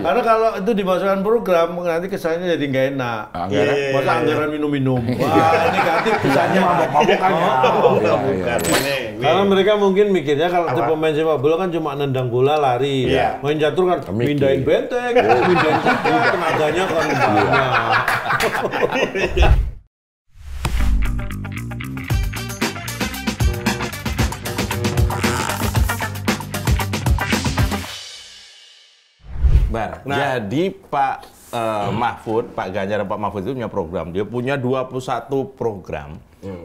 Karena kalau itu dimasukkan program, nanti kesannya jadi nggak enak. Masa anggaran minum-minum. Wah, negatif kesannya. Karena mereka mungkin mikirnya kalau pemain sepak bola kan cuma nendang bola, lari. Main catur kan mindahin benteng, mindahin catur, tenaganya kan banyak. Jadi Pak Mahfud, Pak Ganjar dan Pak Mahfud itu punya program. Dia punya 21 program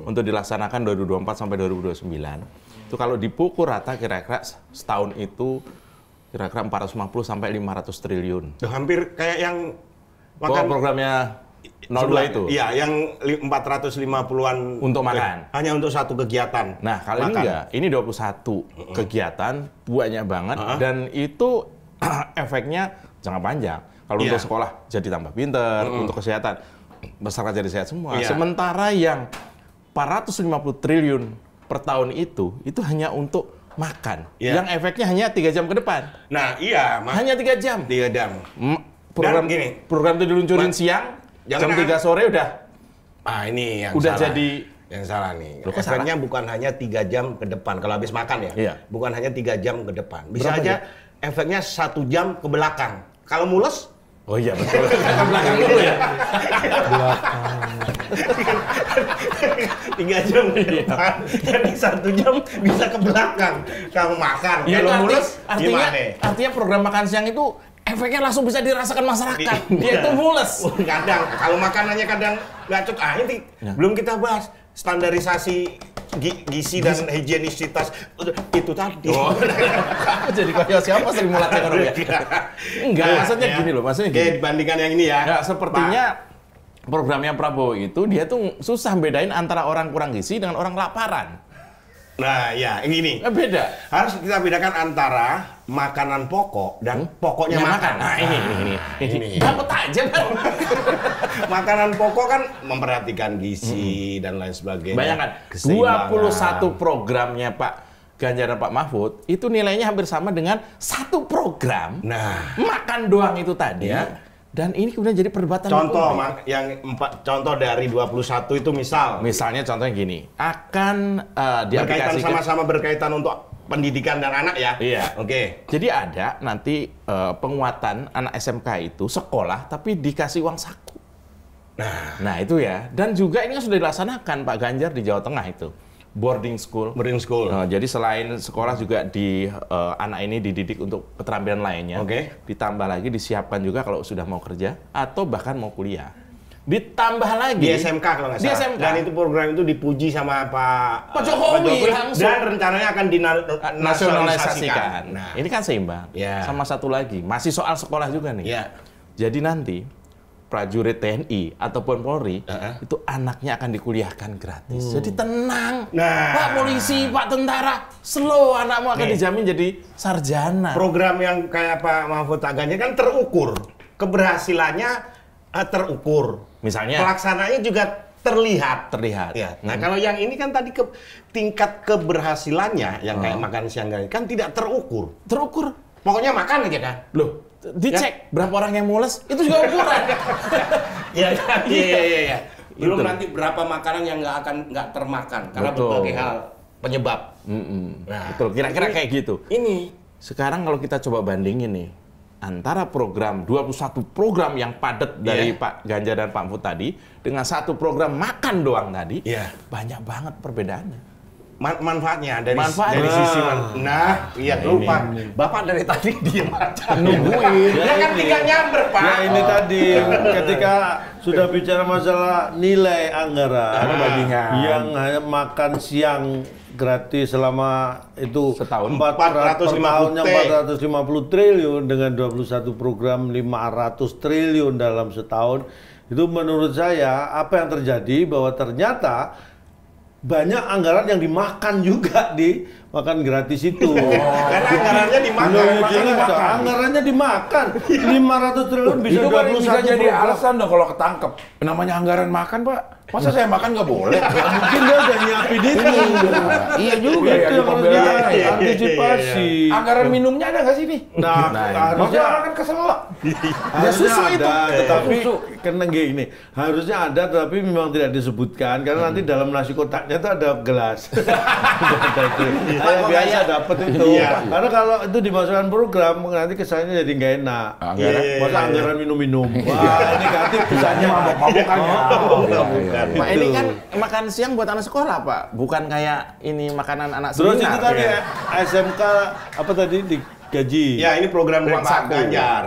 untuk dilaksanakan 2024 sampai 2029. Itu kalau dipukul rata kira-kira setahun itu kira-kira 450 sampai 500 triliun. Hampir kayak yang programnya 02 itu. Iya, yang 450-an untuk makan. Hanya untuk satu kegiatan. Nah, kali ini enggak. Ini 21 kegiatan, banyak banget dan itu efeknya jangka panjang. Kalau untuk sekolah jadi tambah pinter, untuk kesehatan masyarakat jadi sehat semua. Sementara yang 450 triliun per tahun itu hanya untuk makan. Yang efeknya hanya 3 jam ke depan. Nah, hanya 3 jam. 3 jam. Program itu diluncurin siang, jam 3 sore udah. Ini yang udah salah. Jadi yang salah nih. Efeknya bukan hanya 3 jam ke depan kalau habis makan ya. Bukan hanya 3 jam ke depan. Bisa aja efeknya 1 jam ke belakang. Kalau mules? Oh iya betul. Ke belakang dulu ya. Belakang. 3 jam ke depan. Jadi 1 jam bisa ke belakang. Kamu makan. Ya, kalau mules artinya program makan siang itu efeknya langsung bisa dirasakan masyarakat. Dia itu mules. Kadang kalau makanannya kadang nggak cukup. Ini belum kita bahas standarisasi gizi dan higienisitas itu tadi. Jadi kayak siapa sering melatih orang ya? Enggak, maksudnya gini loh, maksudnya gini. Dibandingkan yang ini ya. Nah, sepertinya programnya Prabowo itu dia tuh susah bedain antara orang kurang gizi dengan orang kelaparan. Nah, ya ini beda. Harus kita bedakan antara makanan pokok dan pokoknya makan. Nah, ini. Dapat aja, Bang. Makanan pokok kan memperhatikan gizi dan lain sebagainya. Bayangkan, 21 programnya Pak Ganjar dan Pak Mahfud itu nilainya hampir sama dengan satu program. Makan doang itu tadi. Dan ini kemudian jadi perdebatan. Contoh dari 21 itu misalnya contohnya gini, akan berkaitan sama-sama berkaitan untuk pendidikan dan anak ya. Oke. Jadi ada nanti penguatan anak SMK itu sekolah tapi dikasih uang saku. Nah itu ya. Dan juga ini kan sudah dilaksanakan Pak Ganjar di Jawa Tengah itu. Boarding school. Jadi selain sekolah juga anak ini dididik untuk keterampilan lainnya. Ditambah lagi disiapkan juga kalau sudah mau kerja atau bahkan mau kuliah. Ditambah lagi di SMK kalau nggak salah. Dan itu program itu dipuji sama Pak Jokowi langsung. Dan rencananya akan dinasionalisasikan. Ini kan seimbang. Sama satu lagi, masih soal sekolah juga nih. Jadi nanti prajurit TNI ataupun Polri itu anaknya akan dikuliahkan gratis. Jadi tenang. Pak polisi, Pak tentara, slow anakmu akan dijamin jadi sarjana. Program yang kayak Pak Mahfud Ganjar kan terukur. Keberhasilannya terukur. Misalnya pelaksananya juga terlihat. Nah, kalau yang ini kan tadi tingkat keberhasilannya yang kayak makan siang kan tidak terukur. Pokoknya makan aja kan. Loh, dicek berapa orang yang mules itu juga ukuran. Iya. Belum nanti berapa makanan yang nggak termakan karena berbagai hal penyebab. Betul. Kira-kira kayak gitu. Ini sekarang kalau kita coba bandingin nih antara program 21 program yang padat dari Pak Ganjar dan Pak Mahfud tadi dengan satu program makan doang tadi, banyak banget perbedaannya. Manfaatnya dari sisi lupa. Bapak dari tadi diam aja. Nungguin. Dia kan tinggal nyamber, Pak. Ya ini tadi ketika sudah bicara masalah nilai anggaran yang hanya makan siang gratis selama itu setahun 450 triliun dengan 21 program 500 triliun dalam setahun. Itu menurut saya apa yang terjadi bahwa ternyata banyak anggaran yang dimakan juga di makan gratis itu. Karena anggarannya dimakan. Anggarannya dimakan. 500 triliun bisa 21 bisa jadi alasan dong kalau ketangkep. Namanya anggaran makan, Pak. Masa saya makan nggak boleh? Mungkin dia udah nyiapin itu. Iya juga Itu ya, yang harus pembelaannya. antisipasi. Anggaran minumnya ada nggak sih nih? Nah, Maksudnya harusnya orang kan kesel lah. harusnya susu ada, itu. tetapi Susu. karena gini, harusnya ada tetapi memang tidak disebutkan karena nanti dalam nasi kotaknya itu ada gelas. Ada itu. Saya biasa dapat itu. Karena kalau itu dimasukkan program nanti kesannya jadi nggak enak. Anggaran? Masa anggaran minum-minum. Wah, negatif kesannya. Mabok-mabokannya. Bukan. Pak, ini kan makan siang buat anak sekolah, Pak. Bukan kayak ini makanan anak Terus seminar. itu tadi SMK apa tadi digaji. Ya, ini program dari Uang Pak saku. Ganjar.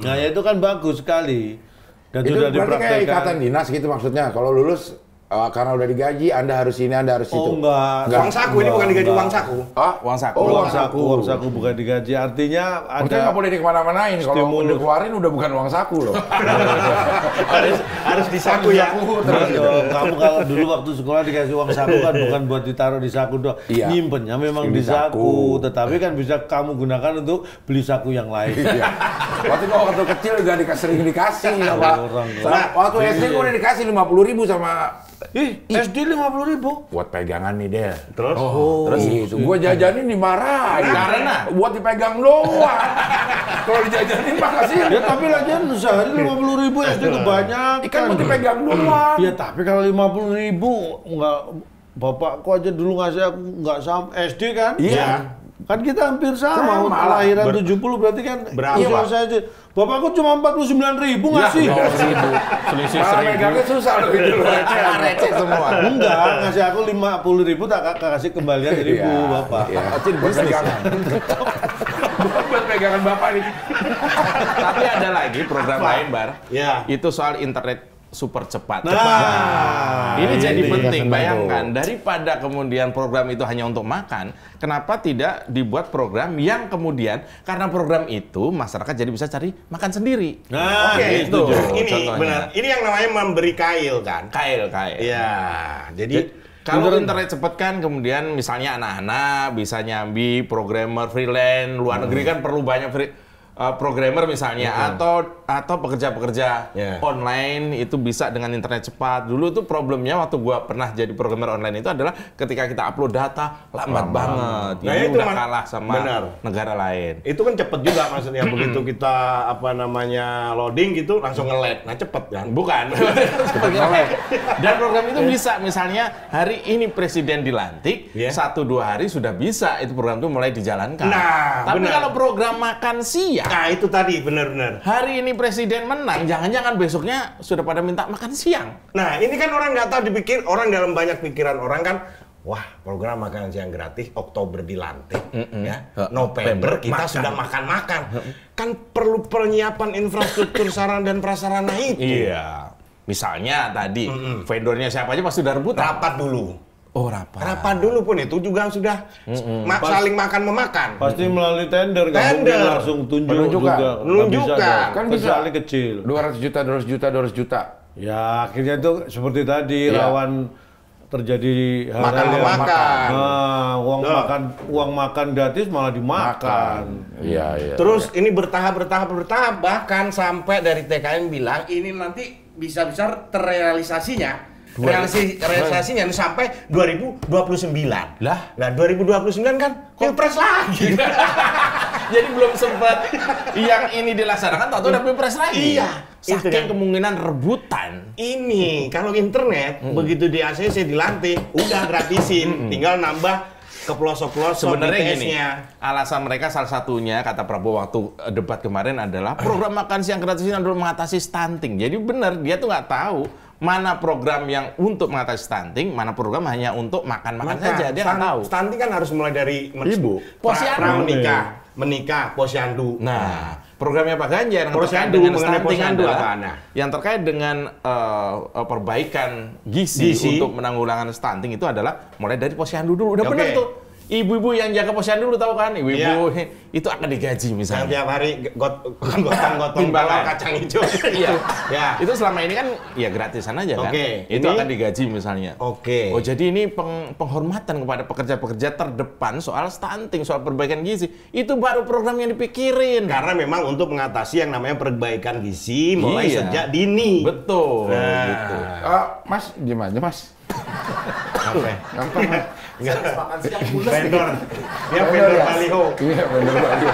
Nah, ya itu kan bagus sekali. Dan Itu sudah berarti kayak ikatan dipraktekkan. dinas gitu maksudnya. Kalau lulus karena udah digaji, Anda harus ini, Anda harus itu. Oh enggak. Uang saku ini bukan digaji uang saku. Ah, Uang saku. Oh, Uang saku bukan digaji. Artinya Maksudnya ada nggak boleh dikemana-manain. Kalau stimulus. dikeluarin udah bukan uang saku loh. Harus disaku ya. Terus dong, kamu kalau dulu waktu sekolah dikasih uang saku kan bukan buat ditaruh di saku doang. Iya. Nyimpennya memang Di di saku. saku. Tetapi kan bisa kamu gunakan untuk beli saku yang lain. Iya. Waktu gua waktu kecil juga sering dikasih sama Orang. waktu SD gua udah dikasih 50.000 sama Ih, SD 50.000. buat pegangan nih Del. Terus? Terus itu gua jajanin dimarahin. Karena? buat dipegang doang. Kalau dijajanin mah kasih. Ya tapi lagian sehari 50.000 SD kebanyakan. Ikan buat dipegang doang. Ya tapi kalau 50.000 enggak bapakku aja dulu ngasih aku enggak sama SD kan? Iya. Kan kita hampir sama, Sama. lahiran 70 berarti kan Berapa? usia saya aja. Bapakku cuma 49.000 ngasih. Selisih Malah pegangnya susah loh itu loh. receh semua. Enggak, ngasih aku 50.000 tak kasih kembalian 1.000 Bapak. Iya. Buat pegangan. Buat pegangan Bapak nih. Tapi ada lagi program lain, Bar. Ya. Itu soal internet super cepat. Nah, Ini jadi ini penting, senang bayangkan daripada kemudian program itu hanya untuk makan, kenapa tidak dibuat program yang kemudian karena program itu masyarakat jadi bisa cari makan sendiri. Nah, Oke, itu. itu. Ini Contohnya. benar. Ini yang namanya memberi kail kan. Kail. Iya. Jadi Kalau internet cepat kan kemudian misalnya anak-anak bisa nyambi programmer freelance, luar negeri kan perlu banyak programmer misalnya atau pekerja-pekerja Yeah. online itu bisa dengan internet cepat. Dulu tuh problemnya waktu gua pernah jadi programmer online itu adalah ketika kita upload data lambat banget. Nah, Ini itu udah kalah sama benar. negara lain. itu kan cepet juga maksudnya begitu kita loading gitu langsung nge-lag. Nah, cepet kan. Bukan. Dan program itu bisa, misalnya hari ini presiden dilantik, Yeah. 1-2 hari sudah bisa itu program itu mulai dijalankan. Nah, tapi benar. kalau program makan siang, Nah, itu tadi benar-benar. hari ini presiden menang, jangan-jangan besoknya sudah pada minta makan siang. Nah, ini kan orang nggak tahu dipikir, orang dalam banyak pikiran orang kan, wah program makan siang gratis, Oktober dilantik, ya, November kita makan. sudah makan-makan. Kan perlu penyiapan infrastruktur sarana dan prasarana itu. Iya. Misalnya tadi, vendornya siapa aja pasti udah rebutan. Rapat dulu. Oh, rapat. Rapat dulu pun itu juga sudah saling makan-memakan. Pasti melalui tender, nggak mungkin Tender. langsung tunjuk Menunjukkan. juga. Nggak Menunjukkan. bisa dong. Kan bisa. Kecuali kecil. 200 juta, 200 juta, 200 juta. Ya akhirnya itu seperti tadi Iya. rawan terjadi hal-hal yang Makan-memakan. Nah, Tuh. uang makan gratis malah dimakan. Iya, iya. Terus ini bertahap, bahkan sampai dari TKN bilang ini nanti bisa-bisa terrealisasinya. Realisasinya ini sampai 2029. Lah? Nah, 2029 kan Pilpres lagi. Jadi belum sempat yang ini dilaksanakan, tahu udah pilpres lagi. Iya, itu Saking kan. kemungkinan rebutan. Ini kalau internet begitu di ACC dilantik udah gratisin, tinggal nambah ke pelosok-pelosok Sebenarnya gini, BTS-nya. alasan mereka salah satunya kata Prabowo waktu debat kemarin adalah program makan siang gratis ini adalah mengatasi stunting. Jadi benar dia tuh nggak tahu mana program yang untuk mengatasi stunting, mana program hanya untuk makan-makan saja. Dia nggak tahu. Stunting kan harus mulai dari Ibu. Posyandu. menikah, posyandu. Nah, programnya Pak Ganjar yang terkait Posyandu, dengan mengenai stunting posyandu adalah apaan? yang terkait dengan perbaikan gizi Gizi. untuk menanggulangan stunting itu adalah mulai dari posyandu dulu. Udah Oke. benar tuh. ibu-ibu yang jaga posyandu dulu tahu kan? Ibu-ibu itu akan digaji Yang misalnya. tiap hari gotong-gotong Timbangan. kacang hijau. Iya. Ya. Itu selama ini kan ya gratisan aja kan. Oke, Itu ini- akan digaji misalnya. Oke. Oh jadi ini penghormatan kepada pekerja-pekerja terdepan soal stunting, soal perbaikan gizi. Itu baru program yang dipikirin. Karena memang untuk mengatasi yang namanya perbaikan gizi mulai Iya. sejak dini. Betul. Nah. Gitu. Mas, gimana Mas? Apa? Gampang Mas. Vendor. Dia vendor ya? baliho. Iya bener banget.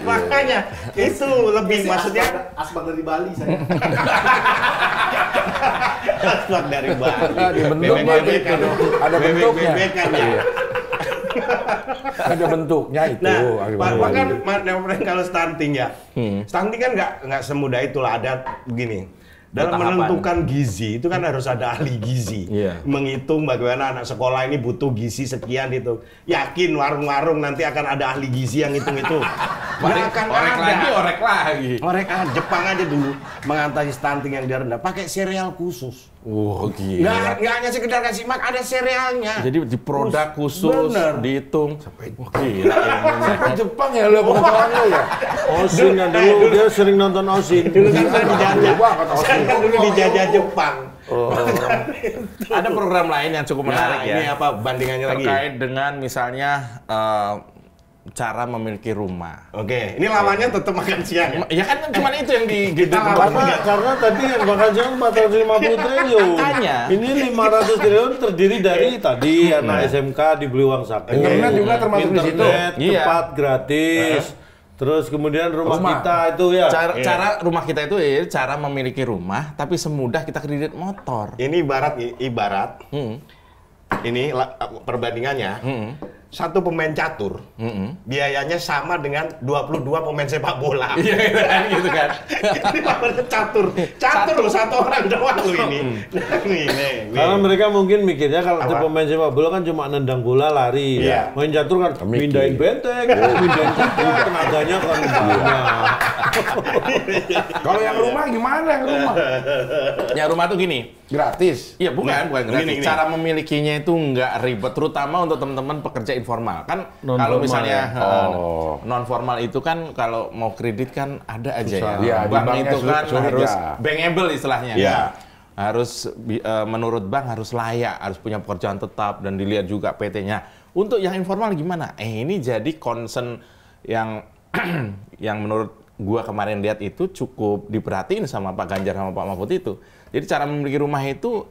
Makanya itu lebih maksudnya asbak dari Bali saya. asbak dari Bali. Dibentuk Bebek-bebekan. ada bentuknya. Bebek-bebekan ya. Iya. Ada bentuknya itu. Nah, akibatnya. bahkan kalau stunting ya, stunting kan nggak semudah itulah, ada begini. Dalam Tahapan. menentukan gizi itu kan harus ada ahli gizi, Iya. menghitung bagaimana anak sekolah ini butuh gizi sekian itu. Yakin warung-warung nanti akan ada ahli gizi yang hitung itu. Nggak akan Orek ada. lagi, orek lagi. Mereka Jepang aja dulu mengatasi stunting yang dia rendah pakai sereal khusus. Gila. Nggak hanya sekedar kasih makan, ada serealnya. Jadi di produk khusus Bener. dihitung. Wah, gila ilmunya. Sampai Jepang ya lo pengetahuan lo ya. Osin kan dulu dia sering nonton Osin. Dulu kan saya dijajah. Dulu banget, Osin. Saya kan dulu dijajah Jepang. Ada program lain yang cukup menarik Nah, ya. ini apa bandingannya lagi? Terkait dengan misalnya cara memiliki rumah. Oke, ini lawannya tetap makan siang. Ya kan cuma itu yang di Kita Karena tadi yang bakal jangan 450 triliun. Makanya. Ini 500 triliun terdiri dari tadi anak SMK dibeli uang saku. Internet juga termasuk di situ. Internet, Iya. cepat, gratis. Terus kemudian rumah kita itu ya. Cara rumah kita itu cara memiliki rumah tapi semudah kita kredit motor. Ini ibarat ini perbandingannya. Satu pemain catur, biayanya sama dengan 22 pemain sepak bola. Iya kan gitu kan. Ini namanya catur loh, satu orang doang loh ini. Nih. Karena mereka mungkin mikirnya kalau Apa? pemain sepak bola kan cuma nendang bola lari. Iya. Main catur kan mindahin benteng, mindahin kuda, tenaganya kan banyak. Kalau yang rumah gimana yang rumah? Ya rumah tuh gini. Gratis. Iya bukan gratis. Gini. Cara memilikinya itu nggak ribet, terutama untuk teman-teman pekerja informal. Kan Non kalau formal misalnya ya? non formal itu kan kalau mau kredit kan ada aja Susah. ya. Iya, di Bank banknya itu kan sulit harus ya. bankable istilahnya. Iya. Harus menurut bank harus layak, harus punya pekerjaan tetap dan dilihat juga PT-nya. Untuk yang informal gimana? Ini jadi concern yang yang menurut gua kemarin lihat itu cukup diperhatiin sama Pak Ganjar sama Pak Mahfud itu. Jadi cara memiliki rumah itu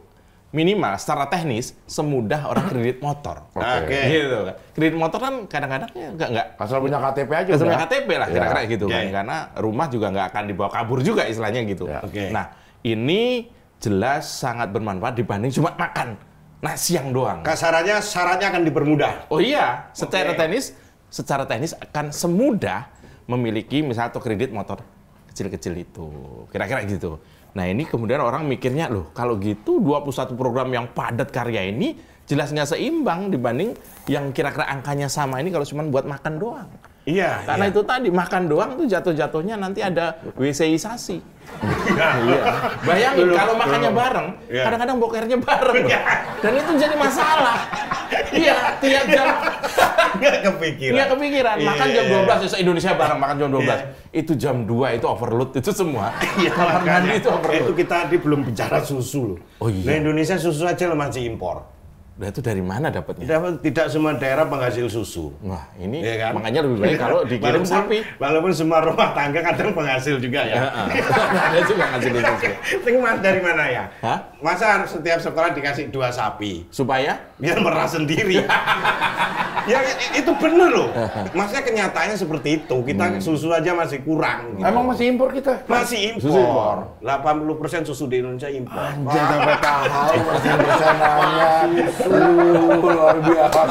minimal secara teknis semudah orang kredit motor. Oke. Gitu kan. Kredit motor kan kadang-kadang ya nggak Asal punya KTP aja sebenarnya udah. KTP lah Ya. kira-kira gitu kan. Oke. Karena rumah juga nggak akan dibawa kabur juga istilahnya gitu. Ya. Oke. Nah, ini jelas sangat bermanfaat dibanding cuma makan siang doang. Kasarannya syaratnya akan dipermudah. Oh iya, secara Oke. teknis akan semudah memiliki misalnya atau kredit motor kecil-kecil itu. Kira-kira gitu. Nah, ini kemudian orang mikirnya, loh, kalau gitu 21 program yang padat karya ini jelas nggak seimbang dibanding yang kira-kira angkanya sama ini kalau cuma buat makan doang. Iya. Karena itu tadi makan doang tuh jatuh-jatuhnya nanti ada WC-isasi. Iya. Bayangin kalau makannya bareng, Iya. kadang-kadang bokernya bareng. Dan itu jadi masalah. Iya, tiap jam Nggak kepikiran. nggak kepikiran. Makan Iya, jam iya. 12 se Indonesia bareng makan jam 12. Iya. Itu jam 2 itu overload itu semua. Iya, Kamar mandi makanya. itu overload. Itu kita tadi belum bicara susu loh. Oh, iya. Nah, Indonesia susu aja lo masih impor. Nah, itu dari mana dapatnya? Tidak semua daerah penghasil susu. Wah, ini Iya kan? makanya lebih baik kalau dikirim sapi. Walaupun semua rumah tangga kadang penghasil juga ya. Ada juga ngasih susu. Tapi mas dari mana ya? Hah? Masa harus setiap sekolah dikasih 2 sapi? Supaya Biar merah sendiri. Ya itu bener loh. Maksudnya kenyataannya seperti itu. Kita susu aja masih kurang. Gitu. Emang masih impor kita? Masih Susu impor. impor. 80% susu di Indonesia impor. Anjay sampai tahu masih persenanya. Luar biasa.